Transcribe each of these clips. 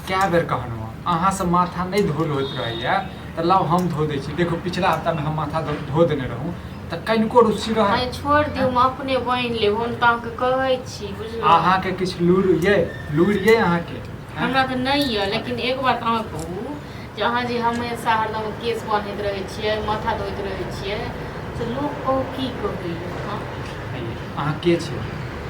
क्या बेर कहलहुँ अहाँ से माथा नहीं धोल होइत रहैया तो लाओ हम धो दै छी। देखो पिछला हफ्ता में हम माथा धो देने रहूँ तो कनिको रुचि रहे। छोड़ दियो हम अपने बन लेब हम तो अहाँके कहै छी बुझलहुँ। अहाँके किछु लूर ये अहाँके हमरा तऽ नहीं है। लेकिन एक बात अहाँ कहू जे अहाँ जे हमेशा हरदम केस बांधैत रहै छियै माथा धोइत रहै छियै से लोग कहू की कहैया। अहाँ के छियै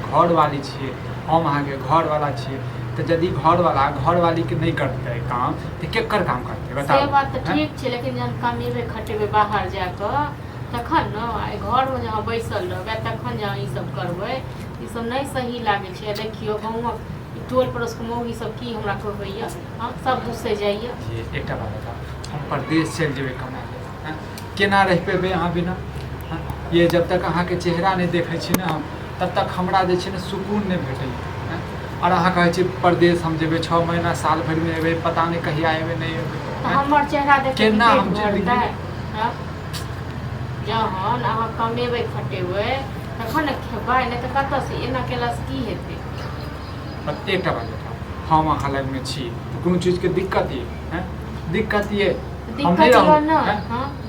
घरवाली छियै हम अहाँके घरवाला छियै तो यदि घरवाली के नहीं करते काम तो केकर काम करते बताओ। से बात तो ठीक छै लेकिन जहन कमेबे खटेबे बाहर जाकर तखन न घर में जहाँ बैसल रहबै तखन जहाँ ई सब करबै ई सब नहीं सही लागे छै। देखियो गाँवक टोल पड़ोस के मौगी सब की हमरा कहैया हम सब दूसरे जाइए। एकटा बात बताओ हम परदेश चलि जेबै कमाए केना रह पेबै अहाँ बिना ये जब तक अहाँ के चेहरा नहीं देखै छी ने हम तब तक हमरा जे छै ने सुकून नहीं भेटैया। और अहाँ कहै छी परदेश हम जेबै 6 महीना साल भरि में एबै पता नहीं कहिया एबै नहीं एबै। हमर चेहरा देखै केना हम जेबै जहन अहाँ कमेबै खटेबै तखन ने खेबै नहीं तो कतऽ से एना केलासँ की हेतै। एकटा बात बताओ हम अहाँ लग में छी तो कोनो चीज के दिक्कत ये दिक्कत ये दिक्कत यऽ न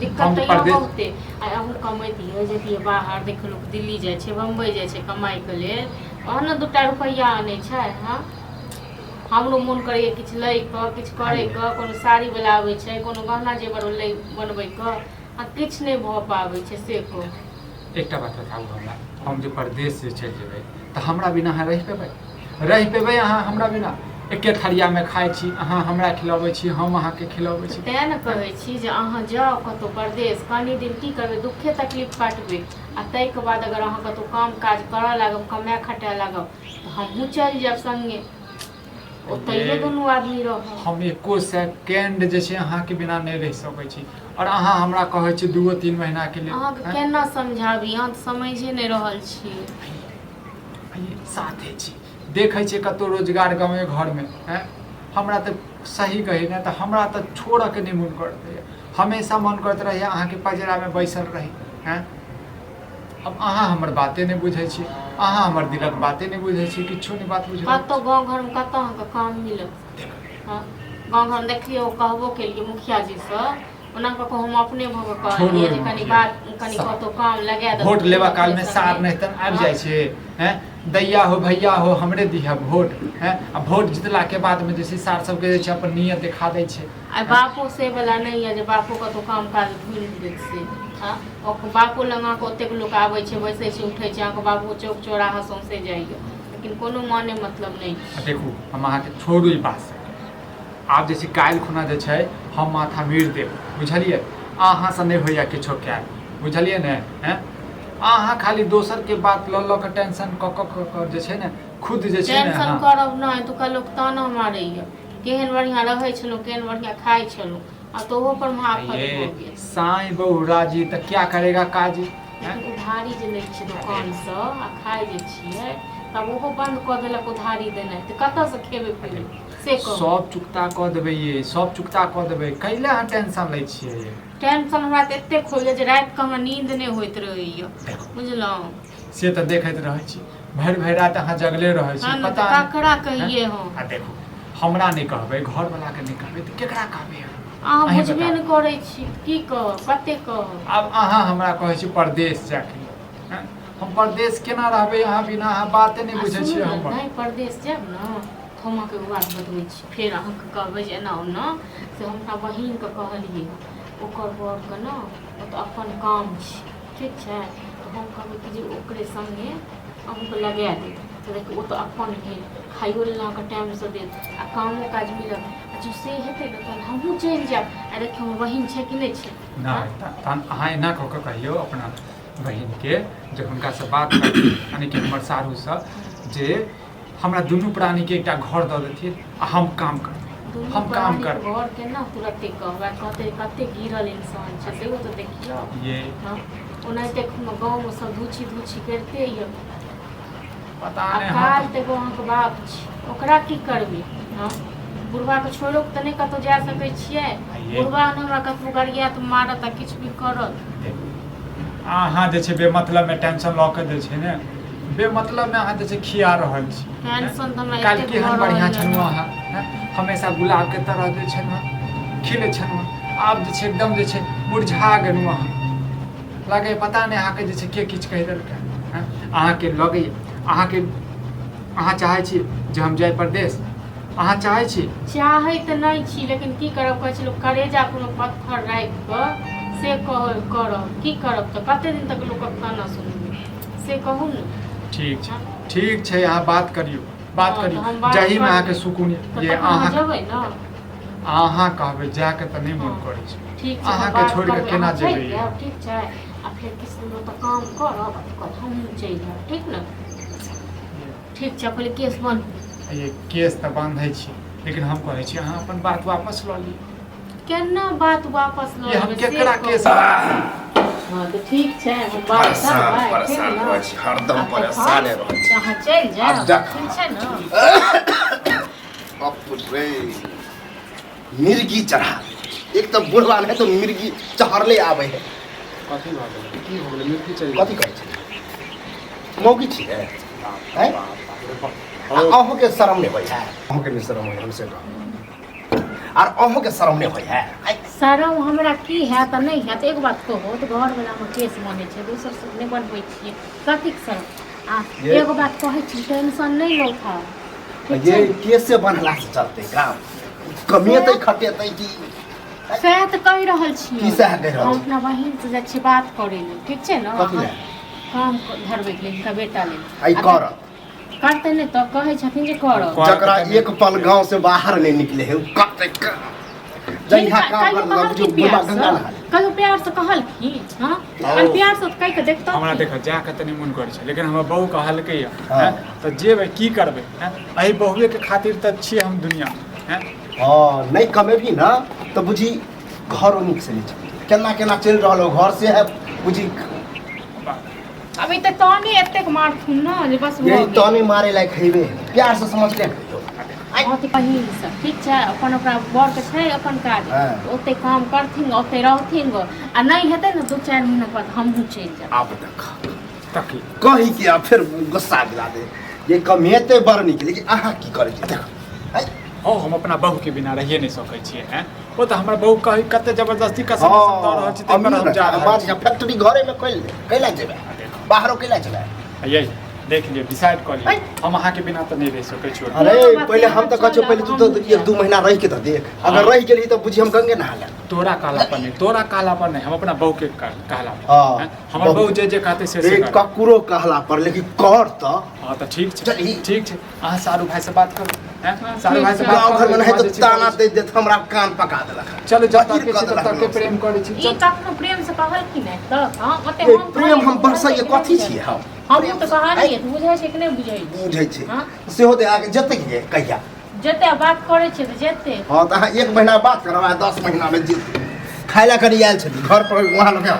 दिक्कत तऽ यऽ बहुते। अहूँ कमैतियै जैतियै बाहर देखो लोग दिल्ली जाइ छै बम्बई जाइ छै कमाइके लेल वहाँ ने 2 रुपैया आनै छै। हमरो मोन करैए किछु लै कऽ किछु करै कऽ कोनो साड़ी वाला आबै छै कोनो गहना जेवर लै बनबै कऽ आ किछु नहीं भऽ पाबै छै से को। एकटा बात बताबू हमरा हम जे परदेश से चलि जेबै तऽ हमरा बिना अहाँ रहि पेबै अहाँ हमरा बिना एके थरिया में खाइ छी अहाँ हमरा खिलाबै छी हम अहाँके खिलाबै छी। तेँ ने कहै छी जे अहाँ जाओ कतौ परदेश कनि दिन की करबै दुखे तकलीफ काटबै आ ताहिके बाद अगर अहाँ कतौ काम काज करऽ लागब कमाए खटाए लागब तऽ हमहूँ चलि जायब संगे ओतहिए दुनू आदमी रहब। हम एको सेकेंड जे छै अहाँके बिना नहीं रहि सकै छी और अहाँ हमरा कहै छी 2-3 महीना के लिए अहाँके केना समझाबी अहाँ तऽ समझे नहीं रहल छियै। साथे छी देखै छियै कतौ रोजगार गाँवे घर में हमरा तऽ सही कही ना तऽ हमरा तऽ छोड़ऽ के नहीं मन करते हमेशा मन करते रहिए अहाँके पजरा में बैसल रही अब अहाँ हमर बाते नहीं बुझै छी अहाँ हमर दिलक बाते नहीं बुझै छी किछो नहीं बात बुझै। कतौ गाँव घर में कतौ अहाँके काम मिलत गाँव घर में देखियौ कहबो केलियै मुखिया जी से ओना कऽ हम अपने भऽ कऽ कहलियै जे कनि बात कनि कतौ काम लगा दे। वोट लेबा काल में सार नहीं तन आबि जाइ छै दैया हो भैया हो हमरे दिया वोट आ वोट जितला के बाद में जैसे सार सबके जे छै अपन नियत दिखा दै छै। आ बापो से वाला नहीं है जे बापो कतौ काम काज भूल देत से बापो लग अहाँके ओतेक लोक आबै छै बैसै छै उठै छै अहाँके बाबू चौक चौराहा सौंसे जाइए लेकिन कोनो माने मतलब नहीं। देखू हम अहाँके छोड़ू ई बात आब जैसे काल्हि खुना जे छै हम माथा मीर देब बुझलिए अहाँ से नहीं होइया किछो कैल बुझलिए ने अहाँ खाली दोसर के बात ल के टेंशन क जे छै ने खुद जे छै ने टेंशन करब नहीं तो लोग ताना मारैया केहन बढ़िया रहै छलहुँ केहन बढ़िया खाइ छलहुँ आ तो वो पर महाफत हो गया। साईं बहु राजी तो क्या करेगा काजी उधारी जे लै छियै दुकान से आ खाइ जे छियै तब ओहो बंद कऽ देलक उधारी देनाइ तऽ कतऽ से खेबै पीबै से सब चुकता कऽ देबै ये सब चुकता कऽ देबै कैले अहाँ टेंशन लै छियै ये टेंशन हमरा तऽ एतेक होइए जे राति कऽ हमरा नींद नहीं होइत रहैया बुझलहुँ से तऽ देखैत रहै छी भरि राति अहाँ जगले रहै छी पता ककरा कहिए हम आ देखू हमरा नहीं कहबै घरवाला के नहीं कहबै तऽ केकरा कहबै अहाँ बुझबे नहीं करै छी की कहब कते कहब। आब अहाँ हमरा कहै छी परदेश जाके हम परदेश केना रहबै अहाँ बिना अहाँ बाते नहीं बुझै छियै। हम नहीं परदेश जायब ने तऽ हम अहाँके बात बतबै छी फेर अहाँके कहबै जे एना ओना से हमरा बहिनके कहलियै ओकर बरके ने ओ तऽ अपन काम छै ठीक छै तऽ हम कहबै कि जे ओकरे संगे अहूँके लगा देब तऽ देखिए वो तो अपन भेल खाइयो लेल अहाँके टाइमसँ देत आ कामो काज मिलत आ जो से हेतै ने तहन हमहूँ चलि जायब आ देखियौ हमर बहिन छै कि नहीं छै तहन अहाँ एना कऽ कऽ कहियौ अपना बहिनके जे हुनकासँ बात यानी कि हमर सारूसँ जे हमरा दुनू प्राणीके एकटा घर दऽ देथिन आ हम काम करबै हम काम करबै। घर के ना तुरंते कहबै कहते कते गिरल इंसान छै सेहो तो देखियौ ये ओनाहिते गाँव में सब धूची करते ये पता नहीं काज देखो अहाँके बाप छै ओकरा की करबै बुढ़वा के छोड़ो के तऽ नहीं कतौ जा सकै छियै बुढ़वा ने हमरा कतबो गरियात मारत आ किछु भी करत। अहाँ जे छै बेमतलब में टेंशन लऽ के जे छै ने बेमतलब में अहाँ जे छै खिया रहल छी टेंशन तऽ हमरा काल्हि केहन बढ़िया छलहुँ अहाँ हैं हमेशा गुलाब के तरह जे छै ने खिलै छलहुँ आब जे छै एकदम जे छै मुरझा गेलहुँ अहाँ लगे पता नहीं अहाँ के जे छै के किछु कहि देलकै हैं अहाँ के लगे अहाँ चाहै छी जे हम जाय परदेश अहाँ चाहै छी चाहै तऽ नहि छी लेकिन की करब कहै छै लोक करेजा कोनो पत्थर राखि कऽ से करब की करब तऽ कते दिन तक लोकक ताना सुनबै से कहू ने ठीक छै अहाँ बात करियौ जाहिमे अहाँके सुकून ये अहाँ जेबै ने अहाँ कहबै जाके तऽ नहि मन करै छै ठीक छै अहाँके छोड़ि कऽ केना जेबै ठीक छै आ फेर किछु दिन तऽ काम करब हमहूँ चलि जायब ठीक ने ठीक छै पहिले केस बन्द ये केस तऽ बांधै छी लेकिन हम कहै छी अहाँ अपन बात वापस लऽ ली केना बात वापस लऽ हम केकरा केस हाँ तो ठीक छै हम बात करबै ठीक ने हरदम परेशान रहै छी अहाँ चलि जायब ठीक छै ने बाप रे मिर्गी चढ़ा एक तो बुढ़वा है तो मिर्गी चढ़ले आवे है कथी भऽ गेलै की हो गेलै मिर्गी चलि कथी कहै छै मौगी छी है हैं अहों के शर्म नहीं होय है अहों के नहीं शर्म होय हमसे और अहों के शर्म नहीं होय है शर्म हमरा की है तऽ नहीं है तऽ एक बात कहू तऽ घर वाला में केस बनै छै दोसर से नहीं बनबै छियै कथी के शर्म आ एगो बात कहै छी टेंशन नहीं लो था ये केस से बनला से चलते काम कमेतै खटेतै की सएह तऽ कहि रहल छियै की सएह कहि रहल हम अपना बहिन से जाइ छियै बात करै लेल ठीक छै ने कथी ले काम धरबै के लेल हिनका बेटा लेल आई करत करतै नहि तऽ कहै छथिन जे करब जकरा एक पल गांव से बाहर नहीं निकले है करते जहिया काम कर बुझो बुढ़वा गंगा नहा कहियो प्यार से कहलखिन हाँ और प्यार से कहि के देखतो हमरा देख जाके तनी मन करै छै लेकिन हमर बहू कहलकै हैं तऽ जेबै की करबै हैं एही बहुए के खातिर तऽ छियै हम दुनिया हैं हाँ नहीं कमेबी ना तो बुझी घर नीक से नहीं केना केना चल रहल हो घर से है बुझी अभी तऽ ताने एतेक मारथुन ना जे बस यही ताने मारे लायक हेबे प्यार से समझ ले बहुत बहिन सब ठीक छै अपन ओकरा बर के छै अपन काज ओते काम करथिन ओते रहथिन आ नहीं हेतै ने 2-4 महीना बाद हमहूँ चलि जायब आप देख कही कि आप फिर गुस्सा दिला दे ये कमेते बड़ नीक लेकिन अहाँ की करै छी देख हाँ हम अपना बहू के बिना रहिए नहीं सकै छियै हैं वो तो हमर बहू कही कते जबरदस्ती कसम दऽ रहल छी तब हम जा रहल छी फैक्ट्री घरे में कैला जेबै बाहरो कैला जेबै ये देख लियो डिसाइड कर लियो हम अहाँ के बिना तो नहीं रह सकै छी अरे पहले हम तो कहै पहले तू तो 1-2 महीना रह के तो देख अगर रह गेली तो बुझी हम गंगे नहा ले तोरा कहला पर नहीं हम अपना बहू के कहला हां हमर बहू जे कहते से ककरो कहला पर लेकिन कर तो हां तो ठीक छै अहाँ सारू भाई से बात करू हैं सारू भाई से बात गांव घर में नहीं तो ताना दे देत हमरा कान पका देलक चलो जब तक के तब तक के प्रेम करै छी ई कखनो प्रेम से कहल कि नहीं त हां ओते हम प्रेम हम बरसा ये कथी छी हम तो कहलिए बुझै छै कि नहीं बुझै छै सेहो दे आगे जते कहिया जते बात करै छै त जते हां त 1 महीना बात करबा 10 महीना में जीत खाइला करी आयल छै घर पर वहां लगे